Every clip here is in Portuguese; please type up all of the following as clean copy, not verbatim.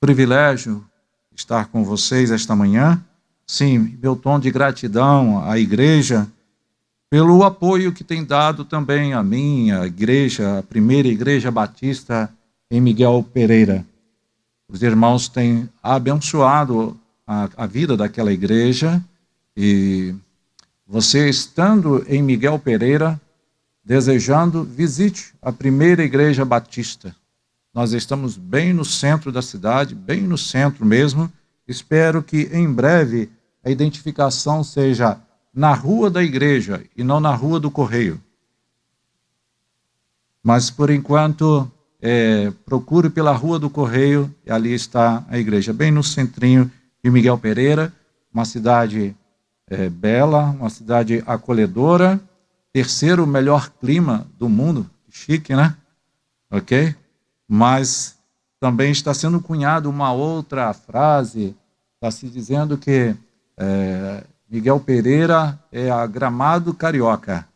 Privilégio estar com vocês esta manhã. Sim, meu tom de gratidão à igreja pelo apoio que tem dado também a minha igreja, a primeira igreja batista em Miguel Pereira. Os irmãos têm abençoado a vida daquela igreja e você estando em Miguel Pereira, desejando, visite a primeira igreja batista. Nós estamos bem no centro da cidade, bem no centro mesmo. Espero que em breve a identificação seja na rua da igreja e não na rua do correio. Mas, por enquanto, procure pela rua do correio e ali está a igreja, bem no centrinho de Miguel Pereira, uma cidade bela, uma cidade acolhedora, terceiro melhor clima do mundo, chique, né? Ok? Mas também está sendo cunhada uma outra frase, está se dizendo que Miguel Pereira é a Gramado Carioca,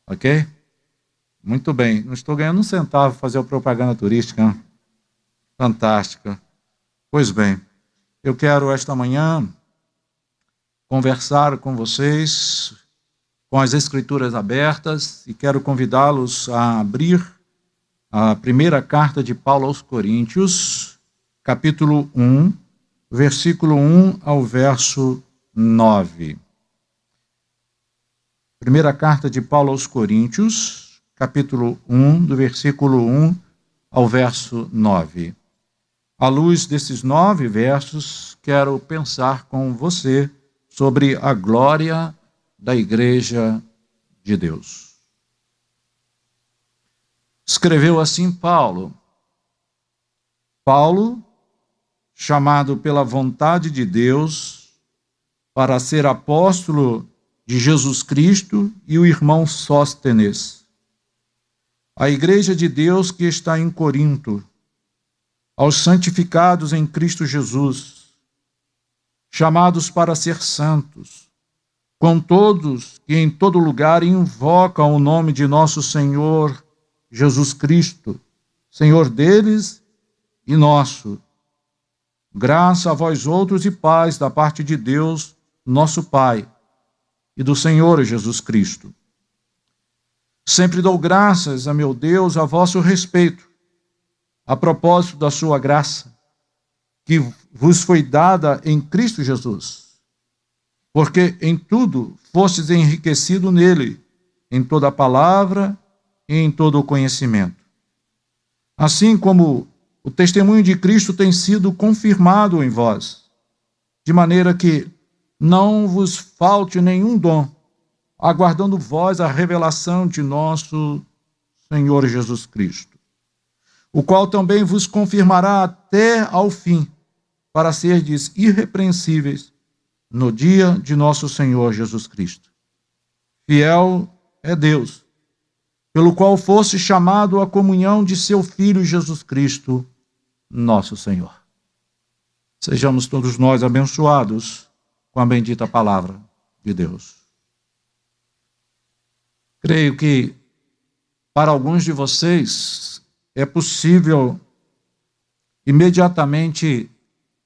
ok? Muito bem, não estou ganhando um centavo para fazer a propaganda turística, né? Fantástica. Pois bem, eu quero esta manhã conversar com vocês com as Escrituras abertas e quero convidá-los a abrir a primeira carta de Paulo aos Coríntios, capítulo 1, versículo 1 ao verso 9. Primeira carta de Paulo aos Coríntios, capítulo 1, do versículo 1 ao verso 9. À luz desses 9 versos, quero pensar com você sobre a glória da Igreja de Deus. Escreveu assim Paulo, chamado pela vontade de Deus para ser apóstolo de Jesus Cristo, e o irmão Sóstenes, a igreja de Deus que está em Corinto, aos santificados em Cristo Jesus, chamados para ser santos, com todos que em todo lugar invocam o nome de nosso Senhor Jesus Cristo, Senhor deles e nosso. Graça a vós outros e paz da parte de Deus, nosso Pai, e do Senhor Jesus Cristo. Sempre dou graças a meu Deus a vosso respeito, a propósito da sua graça, que vos foi dada em Cristo Jesus, porque em tudo fostes enriquecido nele, em toda a palavra e em todo o conhecimento. Assim como o testemunho de Cristo tem sido confirmado em vós, de maneira que não vos falte nenhum dom, aguardando vós a revelação de nosso Senhor Jesus Cristo, o qual também vos confirmará até ao fim, para serdes irrepreensíveis no dia de nosso Senhor Jesus Cristo. Fiel é Deus, pelo qual fosse chamado à comunhão de seu Filho Jesus Cristo, nosso Senhor. Sejamos todos nós abençoados com a bendita palavra de Deus. Creio que para alguns de vocês é possível imediatamente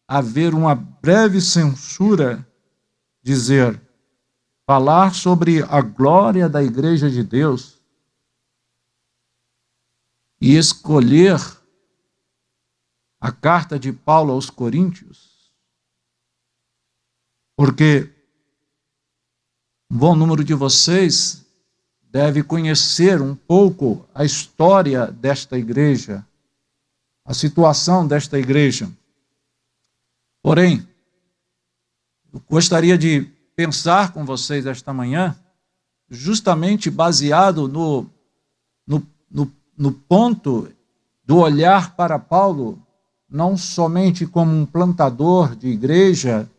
haver uma breve censura, falar sobre a glória da Igreja de Deus e escolher a carta de Paulo aos Coríntios, porque um bom número de vocês deve conhecer um pouco a história desta igreja, a situação desta igreja. Porém, eu gostaria de pensar com vocês esta manhã, justamente baseado no ponto do olhar para Paulo, não somente como um plantador de igreja,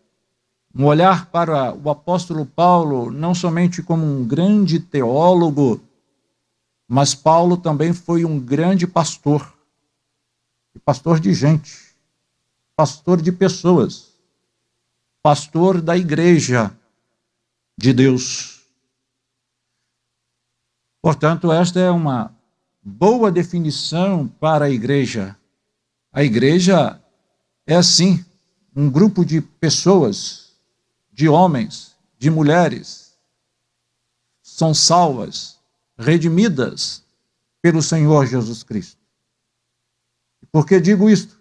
um olhar para o apóstolo Paulo, não somente como um grande teólogo, mas Paulo também foi um grande pastor de gente, pastor de pessoas, pastor da igreja de Deus. Portanto, esta é uma boa definição para a igreja. A igreja é sim um grupo de pessoas, de homens, de mulheres, são salvas, redimidas pelo Senhor Jesus Cristo. Por que digo isto?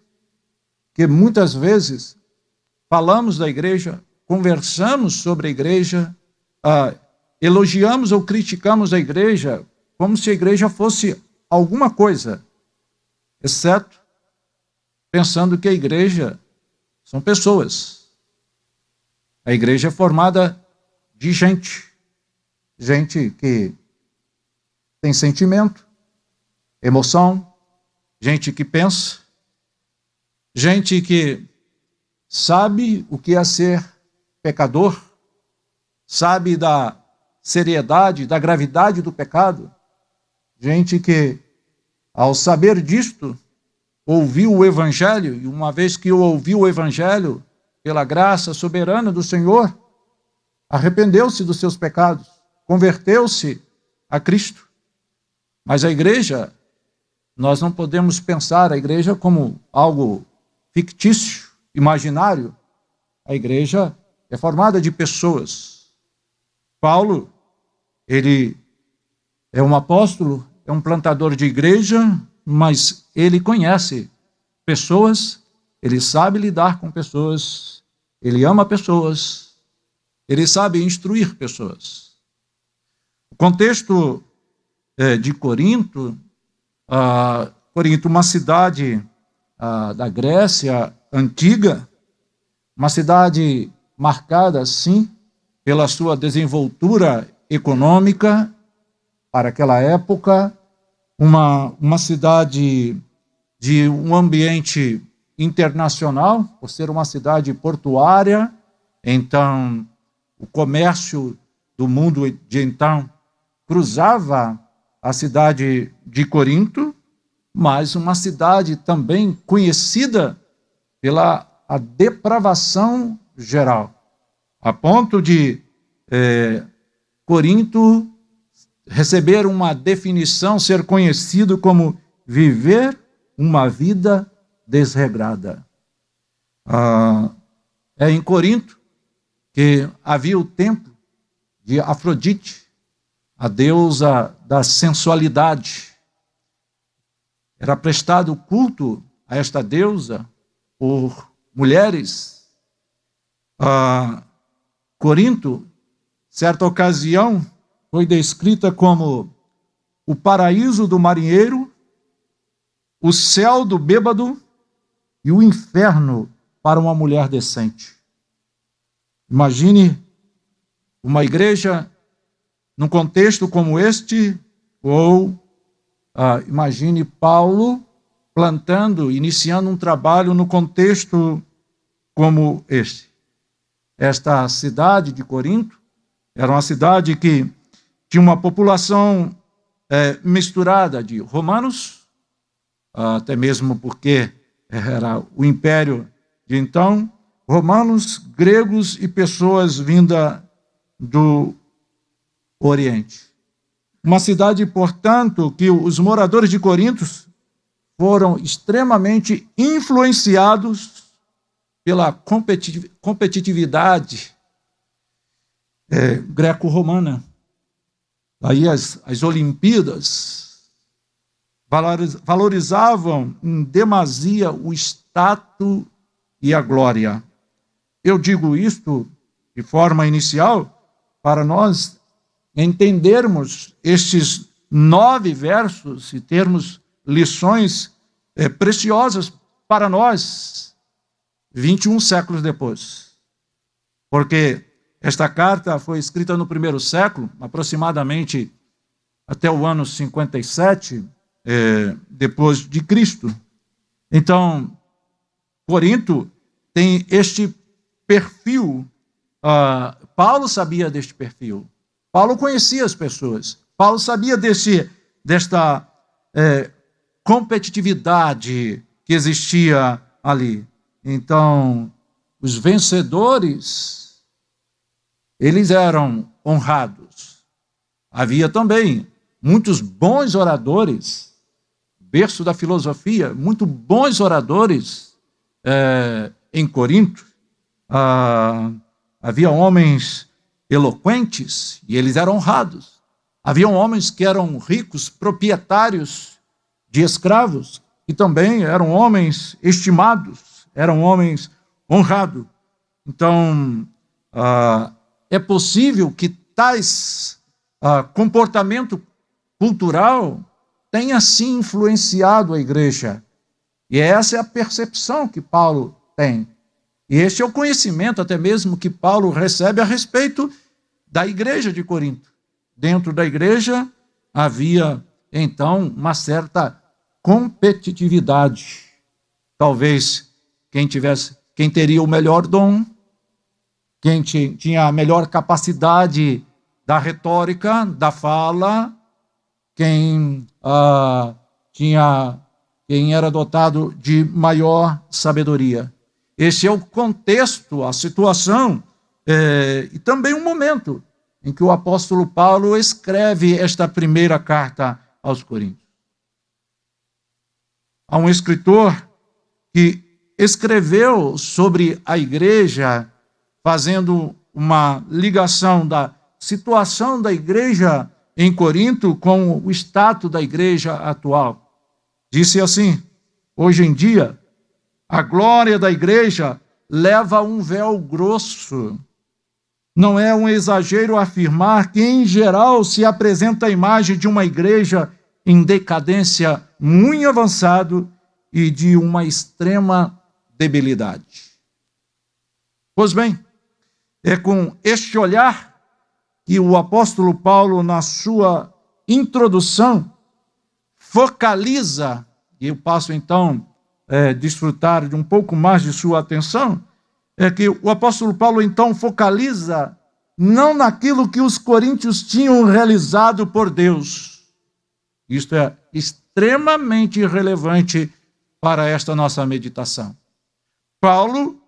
Porque muitas vezes falamos da igreja, conversamos sobre a igreja, elogiamos ou criticamos a igreja como se a igreja fosse alguma coisa, exceto pensando que a igreja são pessoas. A igreja é formada de gente que tem sentimento, emoção, gente que pensa, gente que sabe o que é ser pecador, sabe da seriedade, da gravidade do pecado, gente que, ao saber disto, ouviu o Evangelho, e uma vez que ouviu o Evangelho, pela graça soberana do Senhor, arrependeu-se dos seus pecados, converteu-se a Cristo. Mas a igreja, nós não podemos pensar a igreja como algo fictício, imaginário. A igreja é formada de pessoas. Paulo, ele é um apóstolo, é um plantador de igreja, mas ele conhece pessoas, ele sabe lidar com pessoas, ele ama pessoas, ele sabe instruir pessoas. O contexto de Corinto, uma cidade da Grécia antiga, uma cidade marcada, sim, pela sua desenvoltura econômica para aquela época, uma cidade de um ambiente internacional, por ser uma cidade portuária, então o comércio do mundo de então cruzava a cidade de Corinto, mas uma cidade também conhecida pela a depravação geral, a ponto de Corinto receber uma definição, ser conhecido como viver uma vida desregrada. É em Corinto que havia o templo de Afrodite, a deusa da sensualidade. Era prestado culto a esta deusa por mulheres. Corinto, certa ocasião, foi descrita como o paraíso do marinheiro, o céu do bêbado e o inferno para uma mulher decente. Imagine uma igreja num contexto como este, ou imagine Paulo plantando, iniciando um trabalho no contexto como este. Esta cidade de Corinto era uma cidade que tinha uma população misturada de romanos, até mesmo porque era o império de então, romanos, gregos e pessoas vindas do Oriente. Uma cidade, portanto, que os moradores de Corinto foram extremamente influenciados pela competitividade greco-romana. Aí as Olimpíadas valorizavam em demasia o status e a glória. Eu digo isto de forma inicial para nós entendermos estes 9 versos e termos lições preciosas para nós, 21 séculos depois. Porque esta carta foi escrita no primeiro século, aproximadamente até o ano 57, depois de Cristo. Então, Corinto tem este perfil. Paulo sabia deste perfil. Paulo conhecia as pessoas. Paulo sabia desta competitividade que existia ali. Então, os vencedores, eles eram honrados. Havia também muitos bons oradores, berço da filosofia, muito bons oradores em Corinto, havia homens eloquentes e eles eram honrados. Havia homens que eram ricos, proprietários de escravos, e também eram homens estimados, eram homens honrados. Então, é possível que tais comportamento cultural tenha sim influenciado a igreja. E essa é a percepção que Paulo tem. E este é o conhecimento até mesmo que Paulo recebe a respeito da igreja de Corinto. Dentro da igreja havia, então, uma certa competitividade. Talvez quem teria o melhor dom, quem tinha a melhor capacidade da retórica, da fala, quem era dotado de maior sabedoria. Esse é o contexto, a situação, e também um momento em que o apóstolo Paulo escreve esta primeira carta aos Coríntios. Há um escritor que escreveu sobre a igreja, fazendo uma ligação da situação da igreja em Corinto com o status da igreja atual. Disse assim: hoje em dia, a glória da igreja leva um véu grosso. Não é um exagero afirmar que, em geral, se apresenta a imagem de uma igreja em decadência muito avançada e de uma extrema debilidade. Pois bem, é com este olhar que o apóstolo Paulo, na sua introdução, focaliza, e eu passo então desfrutar de um pouco mais de sua atenção, é que o apóstolo Paulo então focaliza não naquilo que os coríntios tinham realizado por Deus. Isto é extremamente relevante para esta nossa meditação. Paulo,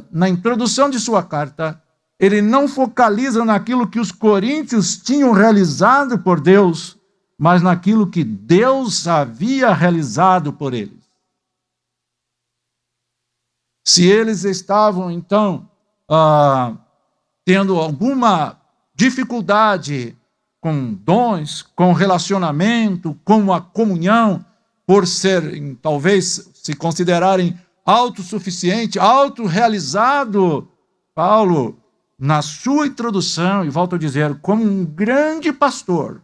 na introdução de sua carta, ele não focaliza naquilo que os coríntios tinham realizado por Deus, mas naquilo que Deus havia realizado por eles. Se eles estavam, então, tendo alguma dificuldade com dons, com relacionamento, com a comunhão, por serem, talvez, se considerarem autossuficiente, autorrealizado, Paulo, na sua introdução, e volto a dizer, como um grande pastor,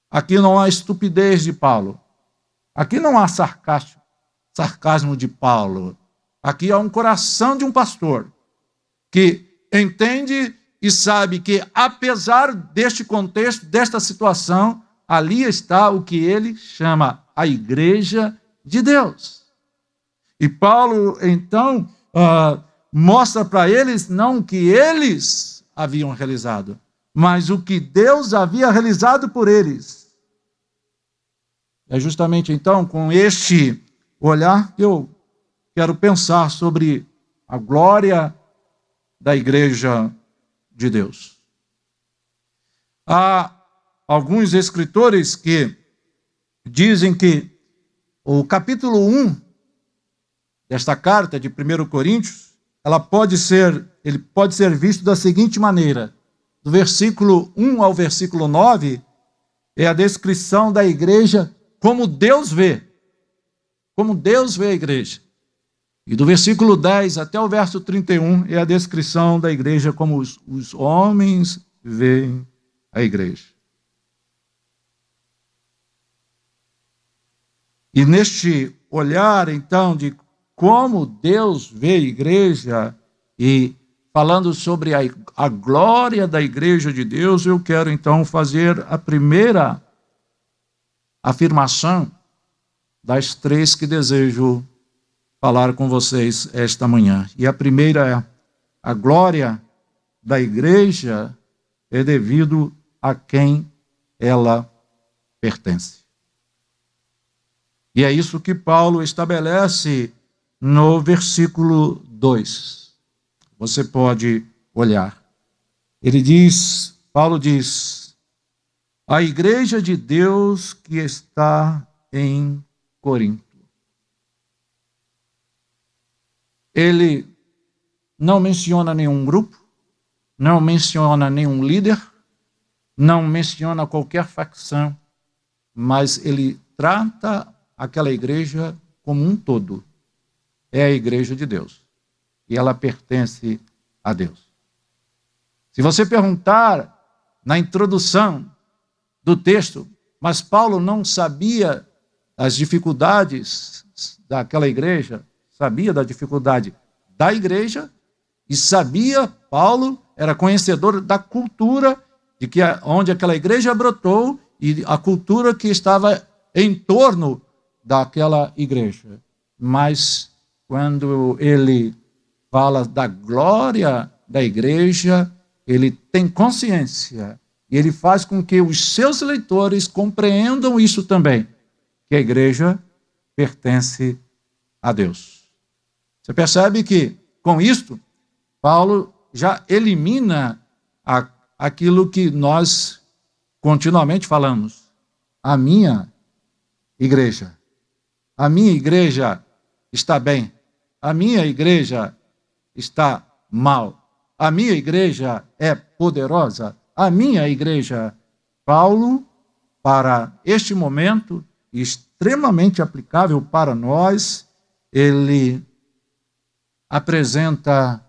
aqui não há estupidez de Paulo, aqui não há sarcasmo de Paulo, aqui há um coração de um pastor que entende e sabe que, apesar deste contexto, desta situação, ali está o que ele chama a igreja de Deus. E Paulo, então, mostra para eles não o que eles haviam realizado, mas o que Deus havia realizado por eles. É justamente, então, com este olhar que eu quero pensar sobre a glória da igreja de Deus. Há alguns escritores que dizem que o capítulo 1 desta carta de 1 Coríntios, ele pode ser visto da seguinte maneira: do versículo 1 ao versículo 9 é a descrição da igreja como Deus vê a igreja. E do versículo 10 até o verso 31 é a descrição da igreja como os homens veem a igreja. E neste olhar, então, de como Deus vê a igreja, e falando sobre a glória da igreja de Deus, eu quero, então, fazer a primeira afirmação das três que desejo falar com vocês esta manhã. E a primeira é: a glória da igreja é devido a quem ela pertence. E é isso que Paulo estabelece no versículo 2. Você pode olhar. Paulo diz: a igreja de Deus que está em Corinto. ele não menciona nenhum grupo, não menciona nenhum líder, não menciona qualquer facção, mas ele trata aquela igreja como um todo. É a igreja de Deus. E ela pertence a Deus. Se você perguntar na introdução do texto, mas Paulo não sabia as dificuldades daquela igreja, sabia da dificuldade da igreja, e sabia, Paulo era conhecedor da cultura de que onde aquela igreja brotou e a cultura que estava em torno daquela igreja. Mas quando ele fala da glória da igreja, ele tem consciência e ele faz com que os seus leitores compreendam isso também, que a igreja pertence a Deus. Você percebe que, com isto, Paulo já elimina aquilo que nós continuamente falamos. A minha igreja está bem, a minha igreja está mal, a minha igreja é poderosa, a minha igreja. Paulo, para este momento, extremamente aplicável para nós, ele apresenta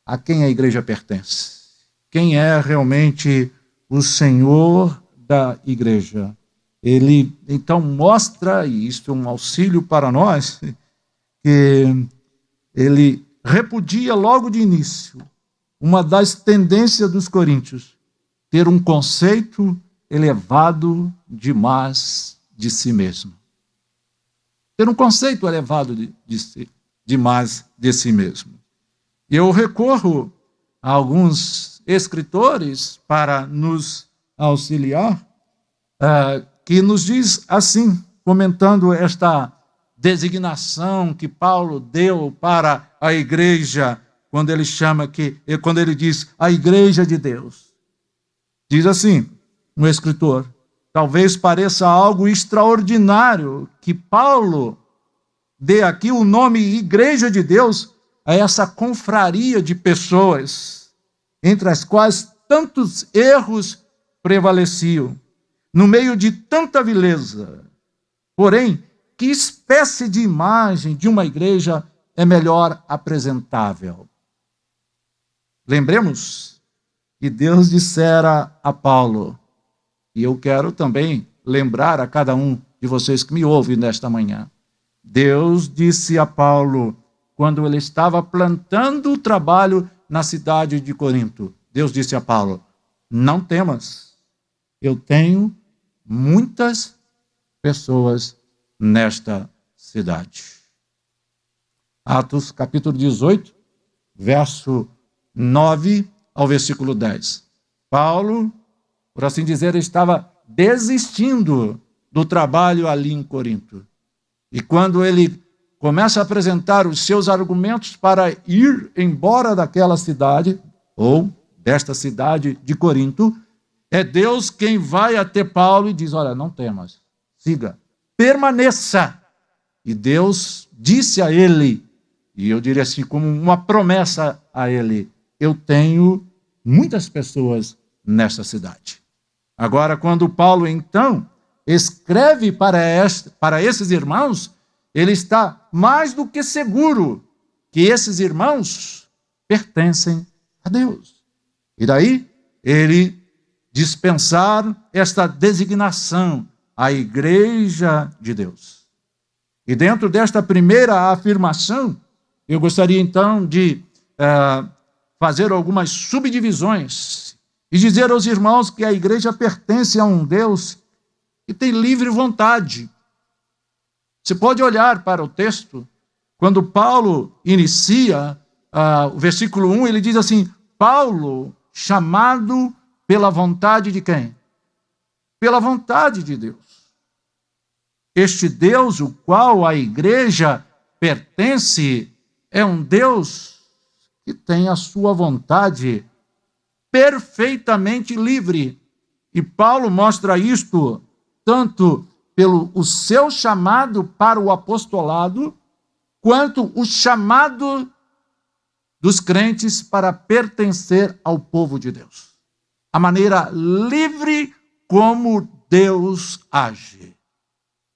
a quem a igreja pertence. Quem é realmente o Senhor da igreja. Ele, então, mostra, e isto é um auxílio para nós, que ele repudia logo de início uma das tendências dos coríntios, ter um conceito elevado demais de si mesmo. Ter um conceito elevado demais de si mesmo. Eu recorro a alguns escritores para nos auxiliar, que nos diz assim, comentando esta designação que Paulo deu para a igreja, quando ele diz a igreja de Deus. Diz assim, um escritor, talvez pareça algo extraordinário que Paulo dê aqui o nome igreja de Deus a essa confraria de pessoas, entre as quais tantos erros prevaleciam, no meio de tanta vileza. Porém, que espécie de imagem de uma igreja é melhor apresentável? Lembremos que Deus dissera a Paulo, e eu quero também lembrar a cada um de vocês que me ouvem nesta manhã. Deus disse a Paulo, quando ele estava plantando o trabalho na cidade de Corinto, Deus disse a Paulo, não temas, eu tenho muitas pessoas nesta cidade. Atos capítulo 18, verso 9 ao versículo 10. Paulo, por assim dizer, estava desistindo do trabalho ali em Corinto. E quando ele começa a apresentar os seus argumentos para ir embora daquela cidade, ou desta cidade de Corinto, é Deus quem vai até Paulo e diz, olha, não temas, siga, permaneça. E Deus disse a ele, e eu diria assim, como uma promessa a ele, eu tenho muitas pessoas nesta cidade. Agora, quando Paulo, então, escreve para esses irmãos, ele está mais do que seguro que esses irmãos pertencem a Deus. E daí, ele dispensar esta designação, a igreja de Deus. E dentro desta primeira afirmação, eu gostaria então de fazer algumas subdivisões e dizer aos irmãos que a igreja pertence a um Deus que tem livre vontade. Você pode olhar para o texto, quando Paulo inicia o versículo 1, ele diz assim, Paulo, chamado pela vontade de quem? Pela vontade de Deus. Este Deus, o qual a igreja pertence, é um Deus que tem a sua vontade perfeitamente livre. E Paulo mostra isto tanto pelo o seu chamado para o apostolado, quanto o chamado dos crentes para pertencer ao povo de Deus. A maneira livre como Deus age.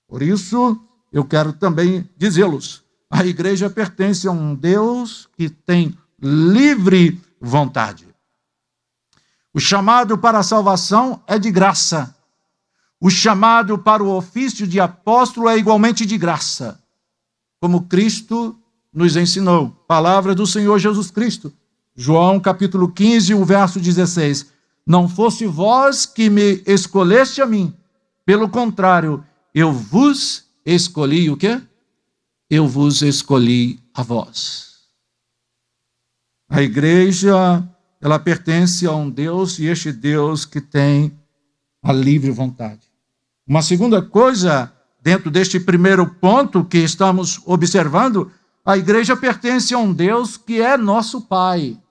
Por isso, eu quero também dizê-los, a igreja pertence a um Deus que tem livre vontade. O chamado para a salvação é de graça. O chamado para o ofício de apóstolo é igualmente de graça, como Cristo nos ensinou. Palavra do Senhor Jesus Cristo. João capítulo 15, o verso 16. Não fosse vós que me escolheste a mim, pelo contrário, eu vos escolhi o quê? Eu vos escolhi a vós. A igreja, ela pertence a um Deus, e este Deus que tem a livre vontade. Uma segunda coisa, dentro deste primeiro ponto que estamos observando, a igreja pertence a um Deus que é nosso Pai.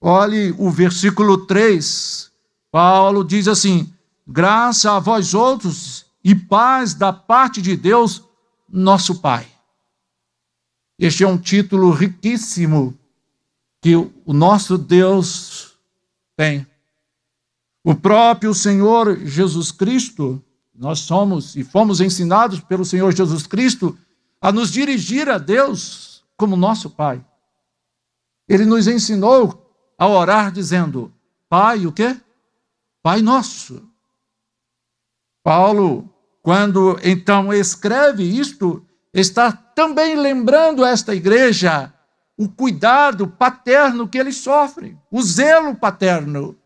Olhe o versículo 3. Paulo diz assim: graça a vós outros e paz da parte de Deus, nosso Pai. Este é um título riquíssimo que o nosso Deus tem. O próprio Senhor Jesus Cristo, nós somos e fomos ensinados pelo Senhor Jesus Cristo a nos dirigir a Deus como nosso Pai. Ele nos ensinou a orar dizendo, Pai, o quê? Pai nosso. Paulo, quando então escreve isto, está também lembrando esta igreja o cuidado paterno que eles sofrem, o zelo paterno.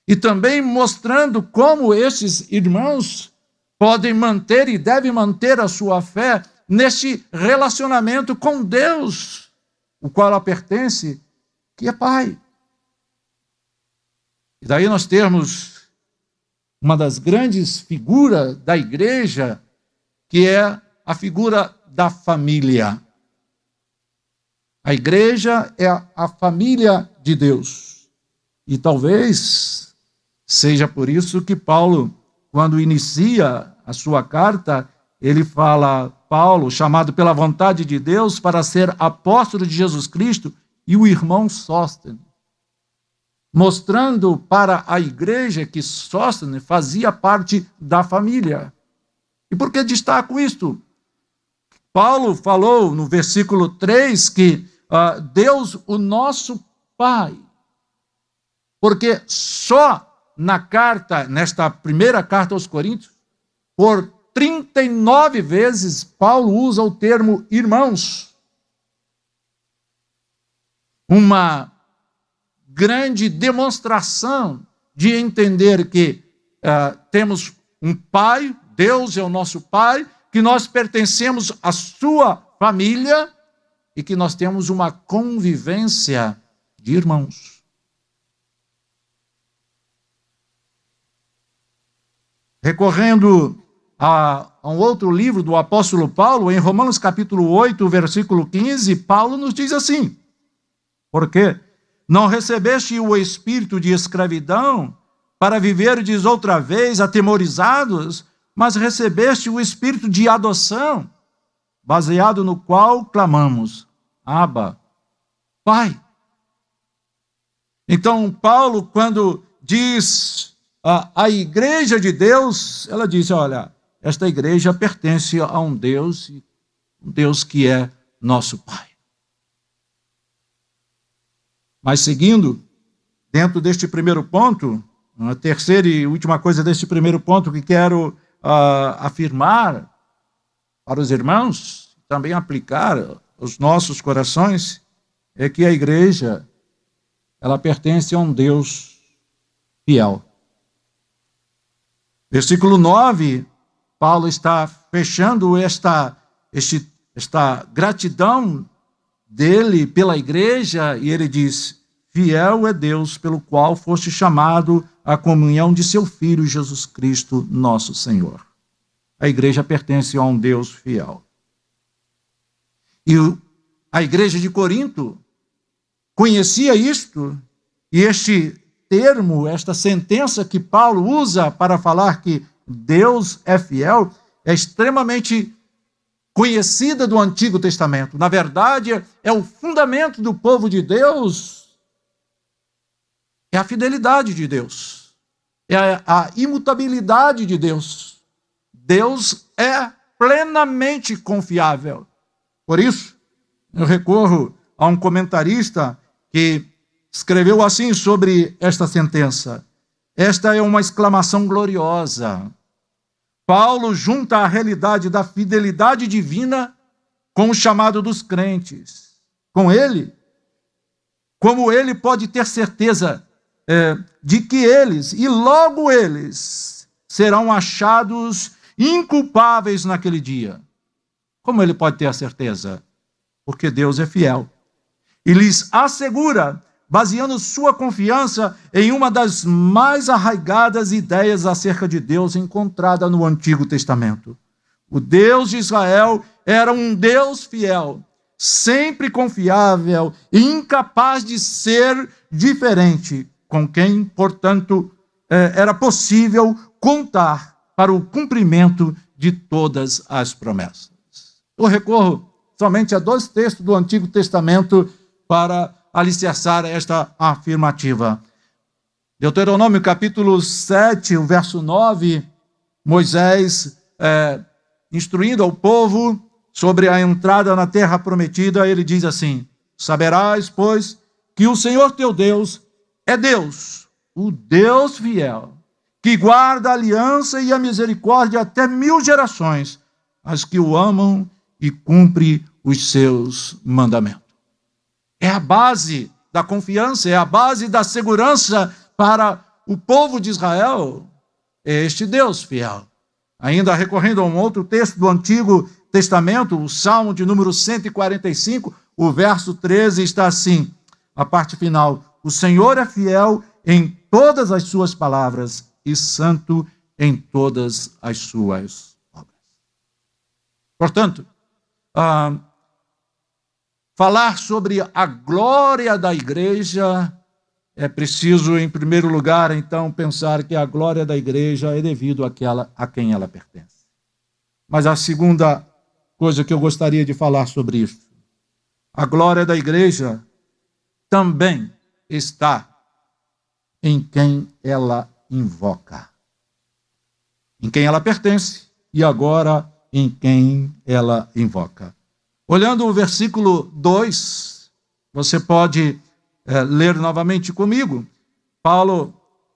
E também mostrando como esses irmãos podem manter e devem manter a sua fé neste relacionamento com Deus, o qual ela pertence, que é Pai. E daí nós temos uma das grandes figuras da igreja, que é a figura da família. A igreja é a família de Deus. E talvez seja por isso que Paulo, quando inicia a sua carta, ele fala, Paulo, chamado pela vontade de Deus para ser apóstolo de Jesus Cristo, e o irmão Sóstenes, mostrando para a igreja que Sóstenes fazia parte da família. E por que destaco isto? Paulo falou no versículo 3 que Deus, o nosso Pai, porque só na carta, nesta primeira carta aos Coríntios, por 39 vezes, Paulo usa o termo irmãos. Uma grande demonstração de entender que temos um Pai, Deus é o nosso Pai, que nós pertencemos à sua família e que nós temos uma convivência de irmãos. Recorrendo a um outro livro do apóstolo Paulo, em Romanos capítulo 8, versículo 15, Paulo nos diz assim, porque não recebeste o espírito de escravidão para viverdes outra vez atemorizados, mas recebeste o espírito de adoção, baseado no qual clamamos, Abba, Pai. Então, Paulo, quando diz a igreja de Deus, ela diz, olha, esta igreja pertence a um Deus que é nosso Pai. Mas seguindo, dentro deste primeiro ponto, a terceira e última coisa deste primeiro ponto que quero afirmar para os irmãos, também aplicar aos nossos corações, é que a igreja, ela pertence a um Deus fiel. Versículo 9, Paulo está fechando esta gratidão dele pela igreja, e ele diz, fiel é Deus pelo qual foste chamado à comunhão de seu Filho Jesus Cristo, nosso Senhor. A igreja pertence a um Deus fiel. E a igreja de Corinto conhecia isto, e este termo, esta sentença que Paulo usa para falar que Deus é fiel, é extremamente conhecida do Antigo Testamento. Na verdade, é o fundamento do povo de Deus, é a fidelidade de Deus, é a imutabilidade de Deus. Deus é plenamente confiável. Por isso, eu recorro a um comentarista que escreveu assim sobre esta sentença: esta é uma exclamação gloriosa. Paulo junta a realidade da fidelidade divina com o chamado dos crentes. Com ele, como ele pode ter certeza de que eles, e logo eles, serão achados inculpáveis naquele dia. Como ele pode ter a certeza? Porque Deus é fiel. E lhes assegura, baseando sua confiança em uma das mais arraigadas ideias acerca de Deus encontrada no Antigo Testamento. O Deus de Israel era um Deus fiel, sempre confiável e incapaz de ser diferente, com quem, portanto, era possível contar para o cumprimento de todas as promessas. Eu recorro somente a 2 textos do Antigo Testamento para alicerçar esta afirmativa. Deuteronômio capítulo 7, o verso 9, Moisés, instruindo ao povo sobre a entrada na terra prometida, ele diz assim: saberás, pois, que o Senhor teu Deus é Deus, o Deus fiel, que guarda a aliança e a misericórdia até 1000 gerações, as que o amam e cumpre os seus mandamentos. É a base da confiança, é a base da segurança para o povo de Israel, é este Deus fiel. Ainda recorrendo a um outro texto do Antigo Testamento, o Salmo de número 145, o verso 13 está assim, a parte final: o Senhor é fiel em todas as suas palavras e santo em todas as suas obras. Portanto, falar sobre a glória da igreja, é preciso, em primeiro lugar, então, pensar que a glória da igreja é devido àquela a quem ela pertence. Mas a segunda coisa que eu gostaria de falar sobre isso: a glória da igreja também está em quem ela invoca, em quem ela pertence e agora em quem ela invoca. Olhando o versículo 2, você pode ler novamente comigo. Paulo,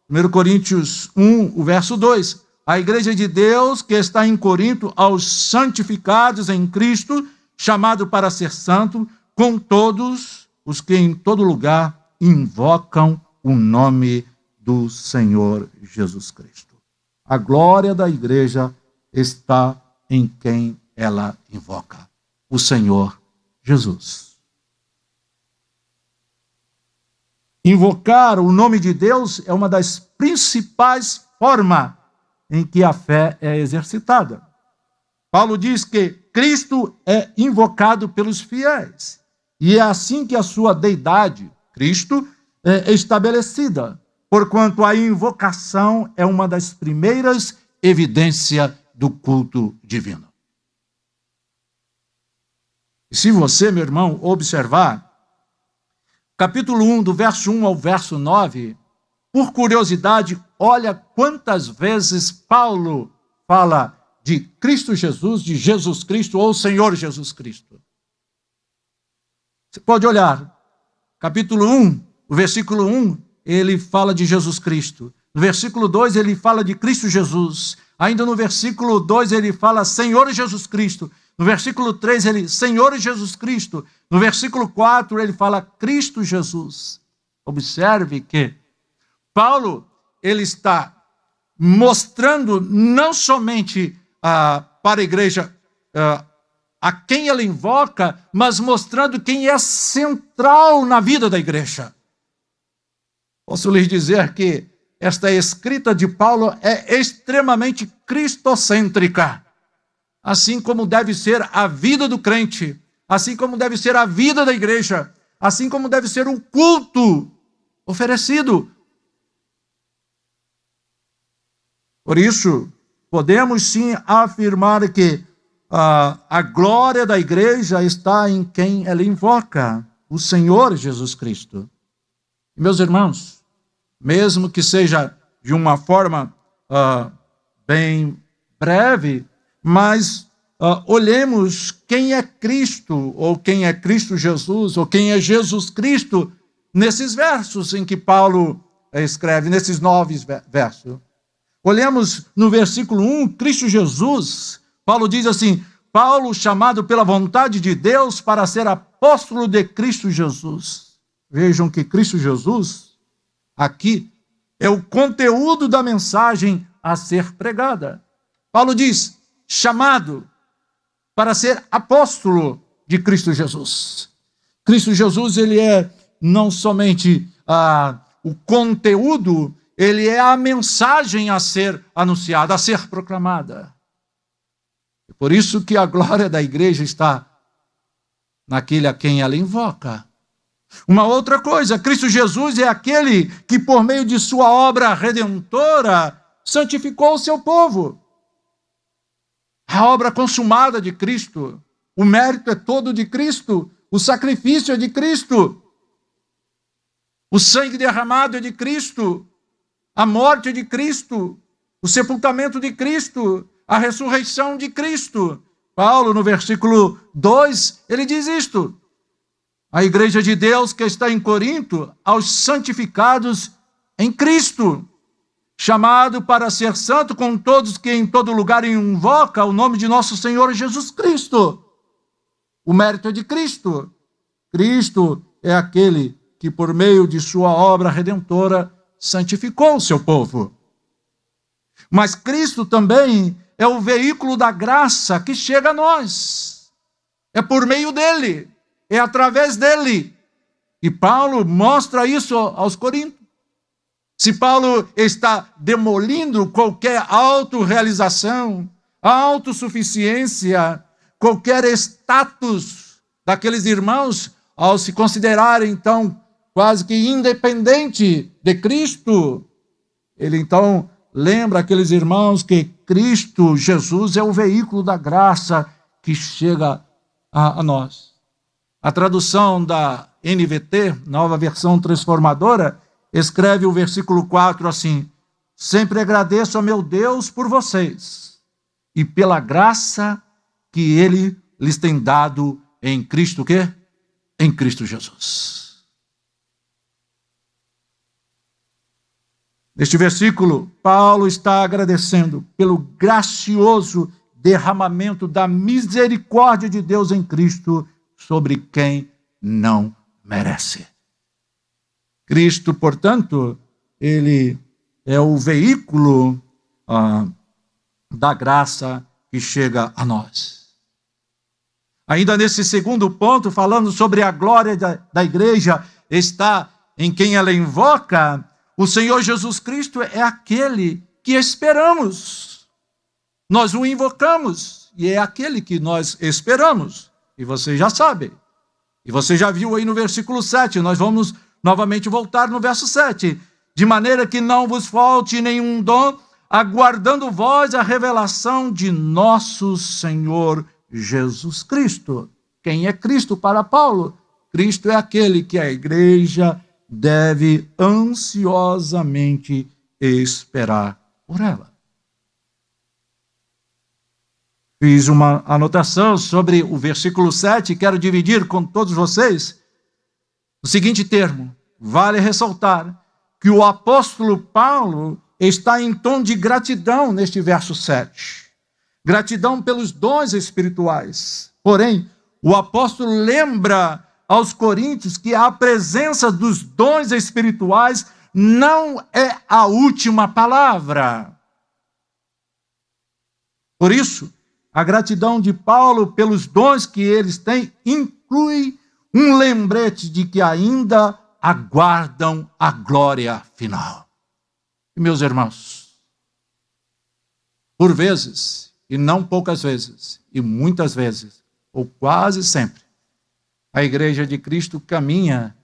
1 Coríntios 1, o verso 2. A igreja de Deus que está em Corinto, aos santificados em Cristo, chamado para ser santo, com todos os que em todo lugar invocam o nome do Senhor Jesus Cristo. A glória da igreja está em quem ela invoca: o Senhor Jesus. Invocar o nome de Deus é uma das principais formas em que a fé é exercitada. Paulo diz que Cristo é invocado pelos fiéis, e é assim que a sua deidade, Cristo, é estabelecida, porquanto a invocação é uma das primeiras evidências do culto divino. E se você, meu irmão, observar, capítulo 1, do verso 1 ao verso 9, por curiosidade, olha quantas vezes Paulo fala de Cristo Jesus, de Jesus Cristo ou Senhor Jesus Cristo. Você pode olhar, capítulo 1, o versículo 1, ele fala de Jesus Cristo. No versículo 2, ele fala de Cristo Jesus. Ainda no versículo 2, ele fala Senhor Jesus Cristo. No versículo 3, ele, Senhor Jesus Cristo. No versículo 4, ele fala Cristo Jesus. Observe que Paulo, ele está mostrando não somente para a igreja a quem ele invoca, mas mostrando quem é central na vida da igreja. Posso lhes dizer que esta escrita de Paulo é extremamente cristocêntrica. Assim como deve ser a vida do crente, assim como deve ser a vida da igreja, assim como deve ser o culto oferecido. Por isso, podemos sim afirmar que a glória da igreja está em quem ela invoca, o Senhor Jesus Cristo. Meus irmãos, mesmo que seja de uma forma bem breve, mas olhemos quem é Cristo, ou quem é Cristo Jesus, ou quem é Jesus Cristo, nesses versos em que Paulo escreve, nesses 9 versos. Olhemos no versículo 1, Cristo Jesus. Paulo diz assim: Paulo, chamado pela vontade de Deus para ser apóstolo de Cristo Jesus. Vejam que Cristo Jesus, aqui, é o conteúdo da mensagem a ser pregada. Paulo diz, chamado para ser apóstolo de Cristo Jesus. Cristo Jesus, ele é não somente o conteúdo, ele é a mensagem a ser anunciada, a ser proclamada. Por isso que a glória da igreja está naquele a quem ela invoca. Uma outra coisa, Cristo Jesus é aquele que, por meio de sua obra redentora, santificou o seu povo. A obra consumada de Cristo, o mérito é todo de Cristo, o sacrifício é de Cristo, o sangue derramado é de Cristo, a morte é de Cristo, o sepultamento de Cristo, a ressurreição de Cristo. Paulo, no versículo 2, ele diz isto: a igreja de Deus que está em Corinto, aos santificados em Cristo, chamado para ser santo com todos que em todo lugar invoca o nome de nosso Senhor Jesus Cristo. O mérito é de Cristo. Cristo é aquele que, por meio de sua obra redentora, santificou o seu povo. Mas Cristo também é o veículo da graça que chega a nós. É por meio dele, é através dele. E Paulo mostra isso aos Coríntios. Se Paulo está demolindo qualquer autorrealização, autossuficiência, qualquer status daqueles irmãos, ao se considerarem, então, quase que independente de Cristo, ele, então, lembra aqueles irmãos que Cristo Jesus é o veículo da graça que chega a nós. A tradução da NVT, Nova Versão Transformadora, escreve o versículo 4 assim: sempre agradeço a meu Deus por vocês e pela graça que Ele lhes tem dado em Cristo, o quê? Em Cristo Jesus. Neste versículo, Paulo está agradecendo pelo gracioso derramamento da misericórdia de Deus em Cristo sobre quem não merece. Cristo, portanto, ele é o veículo da graça que chega a nós. Ainda nesse segundo ponto, falando sobre a glória da igreja, está em quem ela invoca, o Senhor Jesus Cristo é aquele que esperamos. Nós o invocamos e é aquele que nós esperamos. E você já sabe. E você já viu aí no versículo 7, nós vamos novamente voltar no verso 7. De maneira que não vos falte nenhum dom, aguardando vós a revelação de nosso Senhor Jesus Cristo. Quem é Cristo para Paulo? Cristo é aquele que a igreja deve ansiosamente esperar por ela. Fiz uma anotação sobre o versículo 7, quero dividir com todos vocês o seguinte termo: vale ressaltar que o apóstolo Paulo está em tom de gratidão neste verso 7. Gratidão pelos dons espirituais. Porém, o apóstolo lembra aos coríntios que a presença dos dons espirituais não é a última palavra. Por isso, a gratidão de Paulo pelos dons que eles têm inclui um lembrete de que ainda aguardam a glória final. E, meus irmãos, por vezes, e não poucas vezes, e muitas vezes, ou quase sempre, a igreja de Cristo caminha,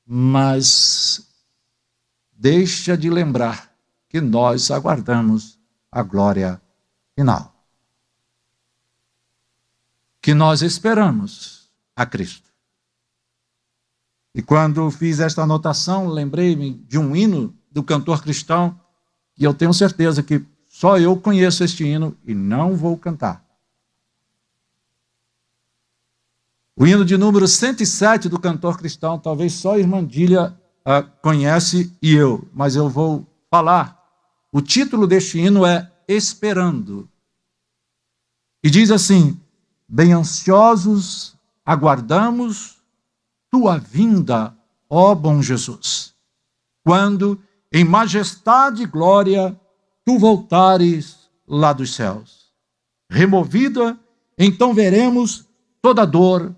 mas deixa de lembrar que nós aguardamos a glória final. que nós esperamos a Cristo. E quando fiz esta anotação, lembrei-me de um hino do cantor cristão, e eu tenho certeza que só eu conheço este hino e não vou cantar. O hino de número 107 do cantor cristão, talvez só a irmã Dília conhece e eu, mas eu vou falar. O título deste hino é Esperando. E diz assim: bem ansiosos aguardamos tua vinda, ó bom Jesus, quando em majestade e glória tu voltares lá dos céus. Removida, então veremos toda dor,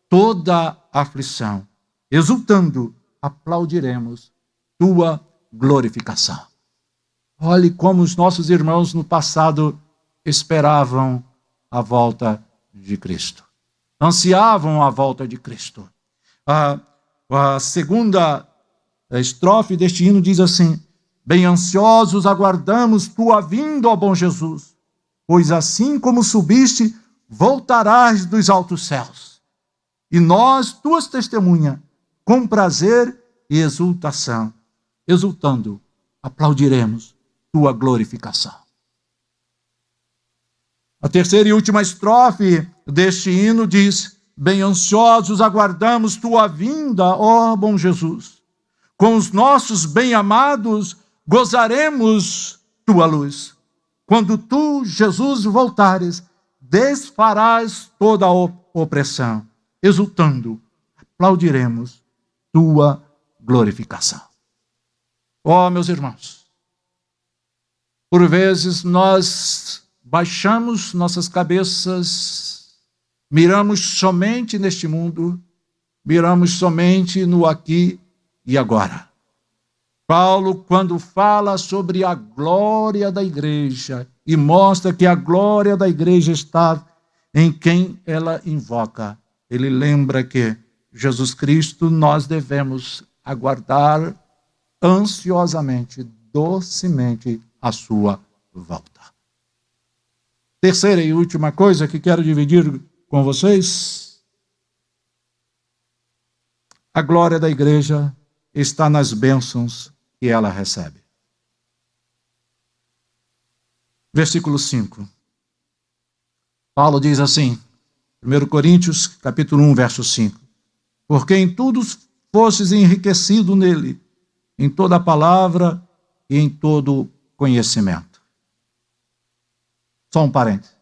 toda aflição. Exultando, aplaudiremos tua glorificação. Olhe como os nossos irmãos no passado esperavam a volta de Cristo. Ansiavam a volta de Cristo. A segunda estrofe deste hino diz assim: bem ansiosos aguardamos tua vinda, ó bom Jesus, pois assim como subiste, voltarás dos altos céus. E nós, tuas testemunhas, com prazer e exultação, exultando, aplaudiremos tua glorificação. A terceira e última estrofe deste hino diz: bem ansiosos aguardamos tua vinda, ó bom Jesus. Com os nossos bem-amados gozaremos tua luz. Quando tu, Jesus, voltares, desfarás toda a opressão. Exultando, aplaudiremos tua glorificação. Ó, meus irmãos, por vezes nós baixamos nossas cabeças, miramos somente neste mundo, miramos somente no aqui e agora. Paulo, quando fala sobre a glória da igreja e mostra que a glória da igreja está em quem ela invoca, ele lembra que Jesus Cristo nós devemos aguardar ansiosamente, docemente a sua volta. Terceira e última coisa que quero dividir com vocês: a glória da igreja está nas bênçãos que ela recebe. Versículo 5. Paulo diz assim, 1 Coríntios, capítulo 1, verso 5. Porque em tudo fostes enriquecido nele, em toda a palavra e em todo conhecimento. Só um parênteses.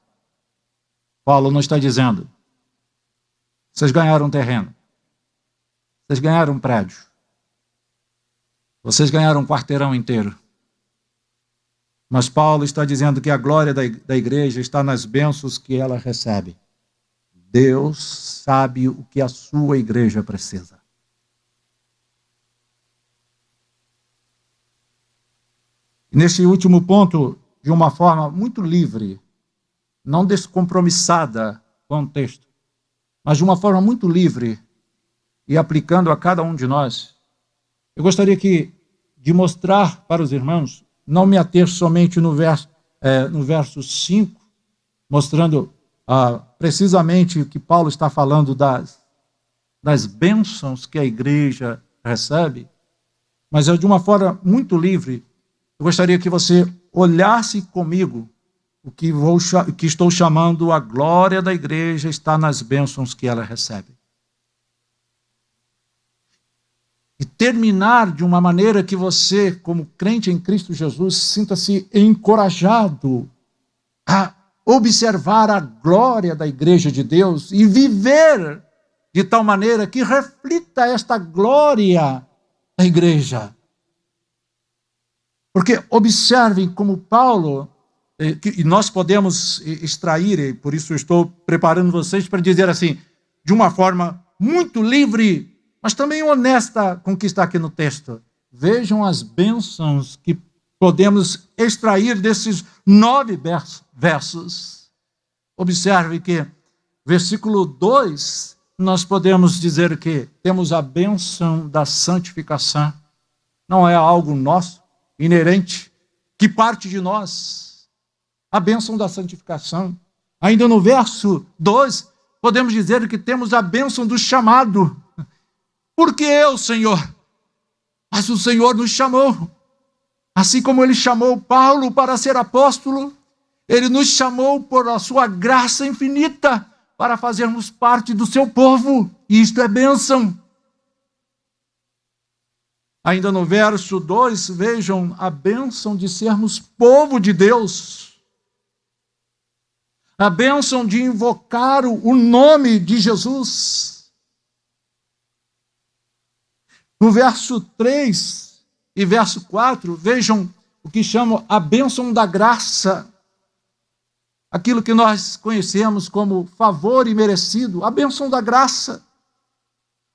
Paulo não está dizendo: vocês ganharam um terreno, vocês ganharam um prédio, vocês ganharam um quarteirão inteiro. Mas Paulo está dizendo que a glória da igreja está nas bênçãos que ela recebe. Deus sabe o que a sua igreja precisa. Neste último ponto, de uma forma muito livre, não descompromissada com o texto, mas de uma forma muito livre e aplicando a cada um de nós, eu gostaria de mostrar para os irmãos, não me ater somente no verso 5, mostrando precisamente o que Paulo está falando das bênçãos que a igreja recebe, mas de uma forma muito livre. Eu gostaria que você olhasse comigo o que estou chamando a glória da igreja está nas bênçãos que ela recebe. E terminar de uma maneira que você, como crente em Cristo Jesus, sinta-se encorajado a observar a glória da igreja de Deus e viver de tal maneira que reflita esta glória da igreja. Porque observem como Paulo, e nós podemos extrair, e por isso eu estou preparando vocês para dizer assim, de uma forma muito livre, mas também honesta com o que está aqui no texto. Vejam as bênçãos que podemos extrair desses 9 versos. Observe que, versículo 2, nós podemos dizer que temos a bênção da santificação. Não é algo nosso, inerente, que parte de nós. A bênção da santificação. Ainda no verso 2, podemos dizer que temos a bênção do chamado. Por que eu, Senhor? Mas o Senhor nos chamou. Assim como Ele chamou Paulo para ser apóstolo, Ele nos chamou por a sua graça infinita para fazermos parte do seu povo. E isto é bênção. Ainda no verso 2, vejam a bênção de sermos povo de Deus. A bênção de invocar o nome de Jesus. No verso 3 e verso 4, vejam o que chamam a bênção da graça. Aquilo que nós conhecemos como favor imerecido, a bênção da graça.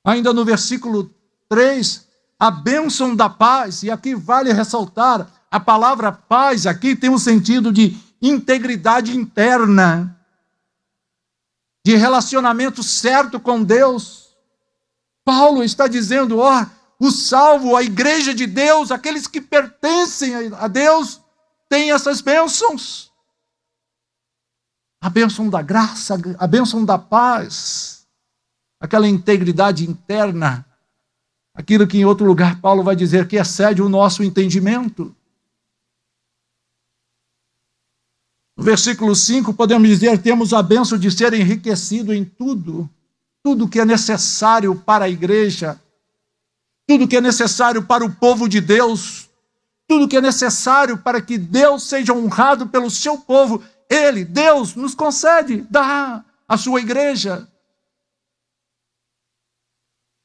Ainda no versículo 3, a bênção da paz, e aqui vale ressaltar, a palavra paz aqui tem um sentido de integridade interna, de relacionamento certo com Deus. Paulo está dizendo, o salvo, a igreja de Deus, aqueles que pertencem a Deus, têm essas bênçãos. A bênção da graça, a bênção da paz, aquela integridade interna, aquilo que em outro lugar Paulo vai dizer que excede o nosso entendimento. No versículo 5, podemos dizer, temos a bênção de ser enriquecido em tudo, tudo que é necessário para a igreja, tudo que é necessário para o povo de Deus, tudo que é necessário para que Deus seja honrado pelo seu povo, Ele, Deus, nos concede, dá à sua igreja.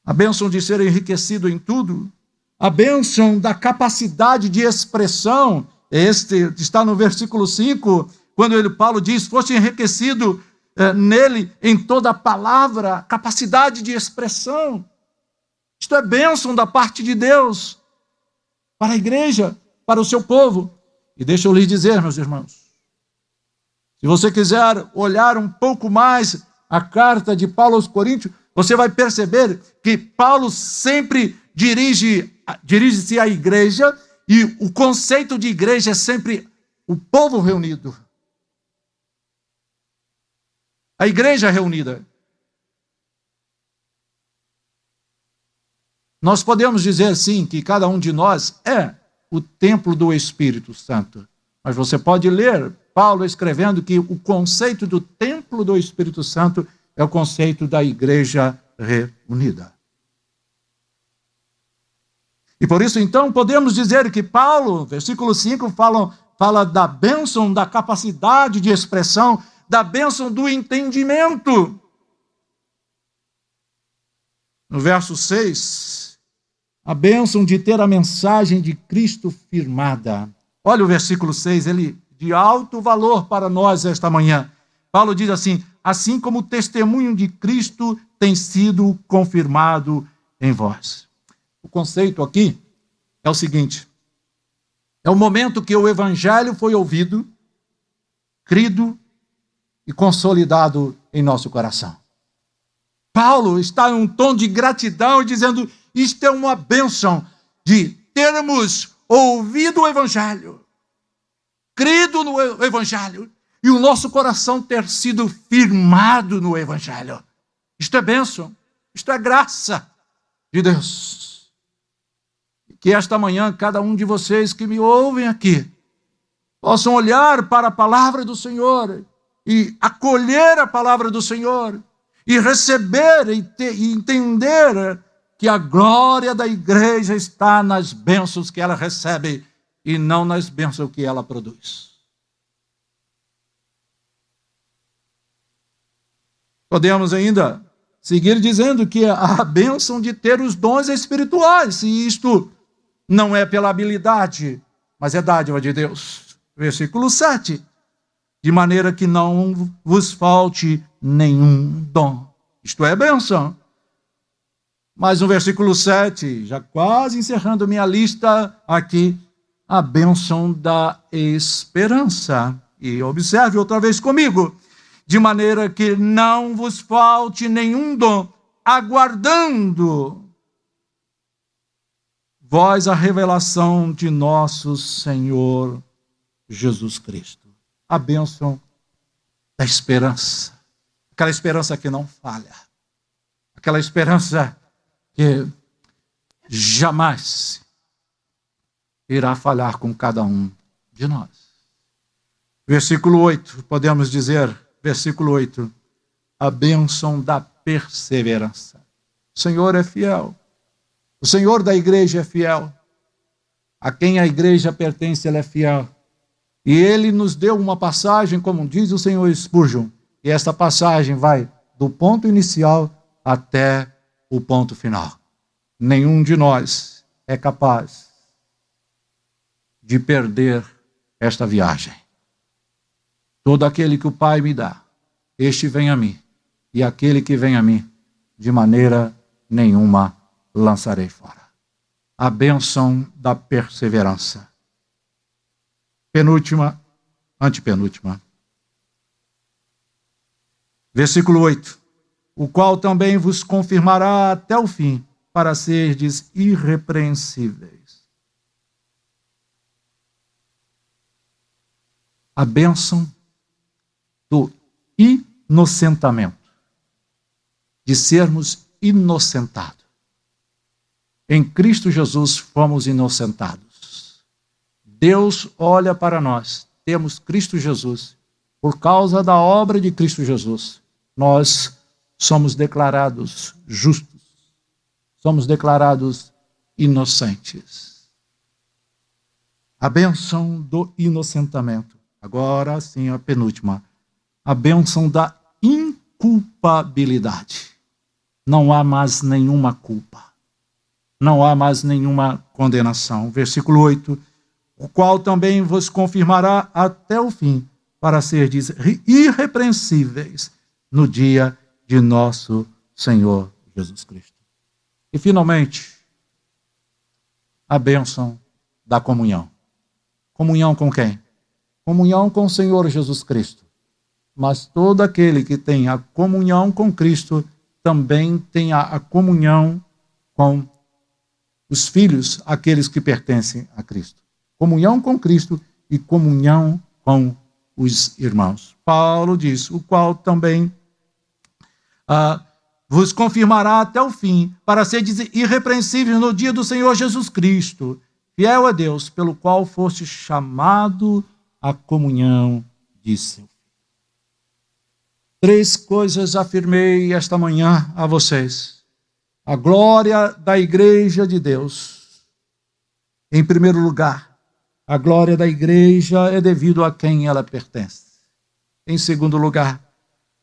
A bênção de ser enriquecido em tudo, a bênção da capacidade de expressão, este está no versículo 5, quando Paulo diz, foste enriquecido nele em toda a palavra, capacidade de expressão. Isto é bênção da parte de Deus, para a igreja, para o seu povo. E deixa eu lhes dizer, meus irmãos, se você quiser olhar um pouco mais a carta de Paulo aos Coríntios, você vai perceber que Paulo sempre dirige-se à igreja, e o conceito de igreja é sempre o povo reunido. A igreja reunida. Nós podemos dizer, sim, que cada um de nós é o templo do Espírito Santo. Mas você pode ler Paulo escrevendo que o conceito do templo do Espírito Santo é o conceito da igreja reunida. E por isso, então, podemos dizer que Paulo, versículo 5, fala da bênção, da capacidade de expressão, da bênção do entendimento. No verso 6, a bênção de ter a mensagem de Cristo firmada. Olha o versículo 6, ele de alto valor para nós esta manhã. Paulo diz assim como o testemunho de Cristo tem sido confirmado em vós. O conceito aqui é o seguinte, é o momento que o evangelho foi ouvido, crido e consolidado em nosso coração. Paulo está em um tom de gratidão, dizendo, isto é uma bênção de termos ouvido o evangelho, crido no evangelho, e o nosso coração ter sido firmado no evangelho. Isto é bênção, isto é graça de Deus. Que esta manhã, cada um de vocês que me ouvem aqui, possam olhar para a palavra do Senhor e acolher a palavra do Senhor e receber e entender que a glória da igreja está nas bênçãos que ela recebe e não nas bênçãos que ela produz. Podemos ainda seguir dizendo que a bênção de ter os dons espirituais, e isto não é pela habilidade, mas é dádiva de Deus. Versículo 7. De maneira que não vos falte nenhum dom. Isto é bênção. Mas no versículo 7, já quase encerrando minha lista aqui, a bênção da esperança. E observe outra vez comigo. De maneira que não vos falte nenhum dom, aguardando vós a revelação de nosso Senhor Jesus Cristo. A bênção da esperança. aquela esperança que não falha, aquela esperança que jamais irá falhar com cada um de nós. Versículo 8, podemos dizer, versículo 8, a bênção da perseverança. O Senhor é fiel. O Senhor da igreja é fiel. A quem a igreja pertence, Ele é fiel. E Ele nos deu uma passagem, como diz o Senhor Spurgeon, e essa passagem vai do ponto inicial até o ponto final. Nenhum de nós é capaz de perder esta viagem. Todo aquele que o Pai me dá, este vem a mim, e aquele que vem a mim, de maneira nenhuma lançarei fora. A bênção da perseverança. Antepenúltima. Versículo 8. O qual também vos confirmará até o fim, para serdes irrepreensíveis. A bênção do inocentamento, de sermos inocentados. Em Cristo Jesus fomos inocentados. Deus olha para nós, temos Cristo Jesus. Por causa da obra de Cristo Jesus, nós somos declarados justos, somos declarados inocentes. A bênção do inocentamento. Agora sim, a penúltima. A bênção da inculpabilidade. Não há mais nenhuma culpa. Não há mais nenhuma condenação. Versículo 8. O qual também vos confirmará até o fim, para serdes irrepreensíveis no dia de nosso Senhor Jesus Cristo. E finalmente, a bênção da comunhão. Comunhão com quem? Comunhão com o Senhor Jesus Cristo. Mas todo aquele que tem a comunhão com Cristo também tem a comunhão com os filhos, aqueles que pertencem a Cristo. Comunhão com Cristo e comunhão com os irmãos. Paulo diz, o qual também vos confirmará até o fim, para seres irrepreensíveis no dia do Senhor Jesus Cristo, fiel a Deus, pelo qual foste chamado à comunhão de seu Filho. 3 coisas afirmei esta manhã a vocês. A glória da igreja de Deus. Em primeiro lugar, a glória da igreja é devido a quem ela pertence. Em segundo lugar,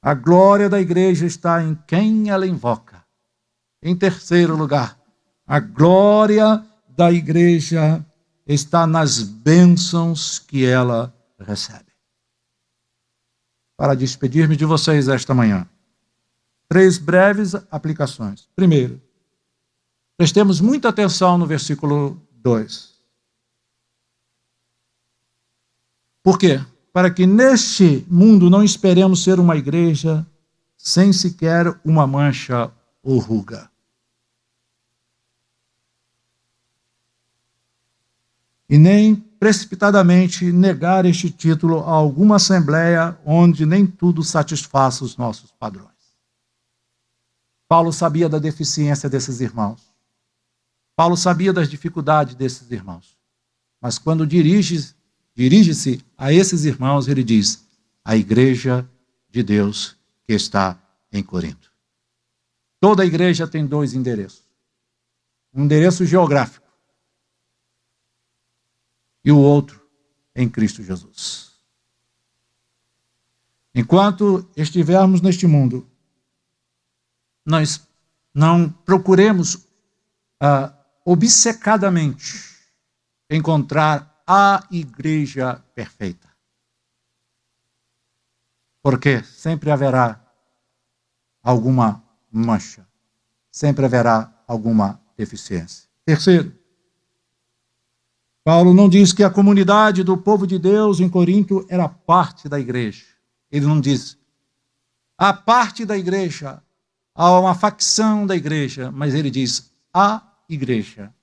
a glória da igreja está em quem ela invoca. Em terceiro lugar, a glória da igreja está nas bênçãos que ela recebe. Para despedir-me de vocês esta manhã, 3 breves aplicações. Primeiro, prestemos muita atenção no versículo 2. Por quê? Para que neste mundo não esperemos ser uma igreja sem sequer uma mancha ou ruga. E nem precipitadamente negar este título a alguma assembleia onde nem tudo satisfaça os nossos padrões. Paulo sabia da deficiência desses irmãos. Paulo sabia das dificuldades desses irmãos. Mas quando dirige-se a esses irmãos, ele diz, a igreja de Deus que está em Corinto. Toda a igreja tem 2 endereços. Um endereço geográfico e o outro em Cristo Jesus. Enquanto estivermos neste mundo, nós não procuremos obcecadamente encontrar a igreja perfeita. Porque sempre haverá alguma mancha, sempre haverá alguma deficiência. Terceiro, Paulo não diz que a comunidade do povo de Deus em Corinto era parte da igreja. Ele não diz, a parte da igreja, há uma facção da igreja, mas ele diz, a igreja.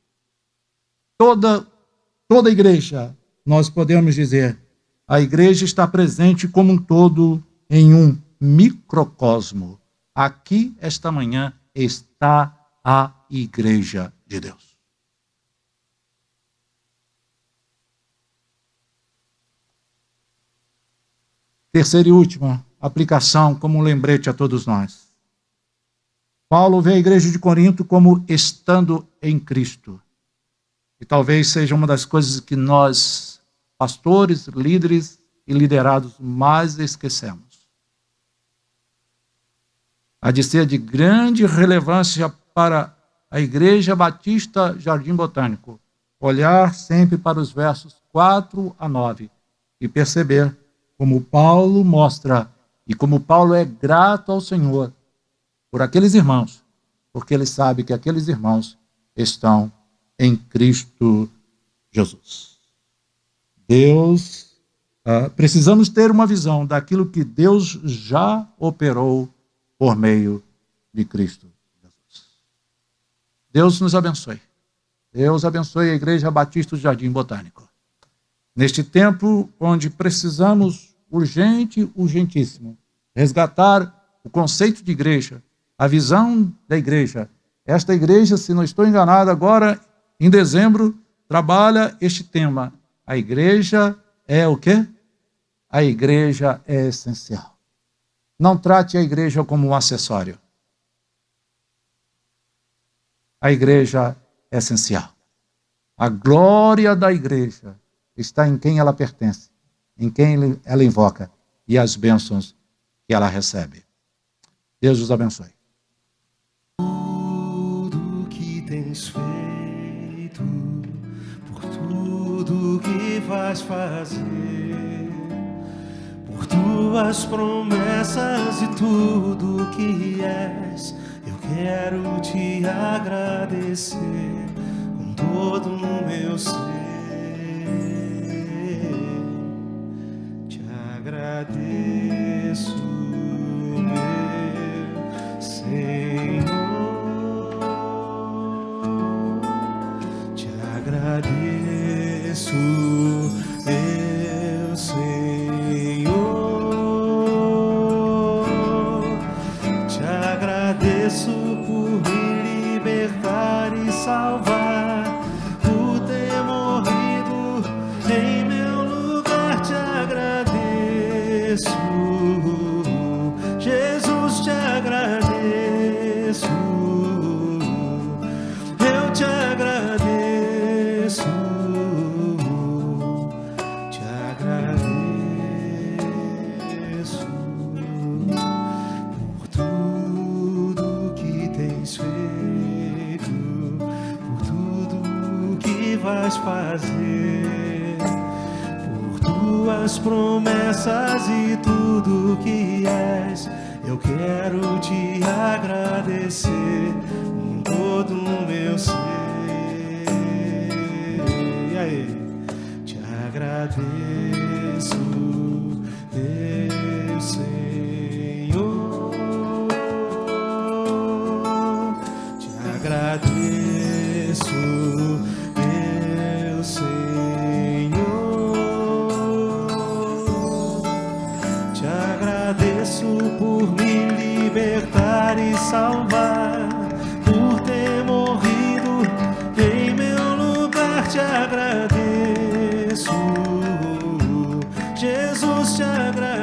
Toda igreja, nós podemos dizer, a igreja está presente como um todo em um microcosmo. Aqui, esta manhã, está a Igreja de Deus. Terceira e última aplicação, como um lembrete a todos nós. Paulo vê a igreja de Corinto como estando em Cristo. E talvez seja uma das coisas que nós, pastores, líderes e liderados, mais esquecemos. Há de ser de grande relevância para a Igreja Batista Jardim Botânico olhar sempre para os versos 4 a 9 e perceber como Paulo mostra e como Paulo é grato ao Senhor por aqueles irmãos, porque ele sabe que aqueles irmãos estão em Cristo Jesus. Precisamos ter uma visão daquilo que Deus já operou por meio de Cristo Jesus. Deus nos abençoe. Deus abençoe a Igreja Batista do Jardim Botânico. Neste tempo onde precisamos urgentíssimo, resgatar o conceito de igreja, a visão da igreja. Esta igreja, se não estou enganado, agora em dezembro, trabalha este tema. A igreja é o quê? A igreja é essencial. Não trate a igreja como um acessório. A igreja é essencial. A glória da igreja está em quem ela pertence, em quem ela invoca e as bênçãos que ela recebe. Deus os abençoe. Tudo que tens feito, por tudo que vais fazer, por tuas promessas e tudo que és, eu quero te agradecer com todo o meu ser. Te agradeço, meu Senhor. Te agradeço, meu Senhor. Te agradeço por me libertar e salvar, por ter morrido em meu lugar. Te agradeço, Jesus, te agradeço. Eu te agradeço, te agradeço por tudo que tens feito, por tudo que vais fazer, por tuas promessas e tudo que és. Eu quero te agradecer com todo o meu ser. E aí? Te agradeço, meu Senhor. Te agradeço, meu Senhor. Te agradeço por me libertar e salvar, por ter morrido em meu lugar. Te agradeço, Jesus, te agradeço.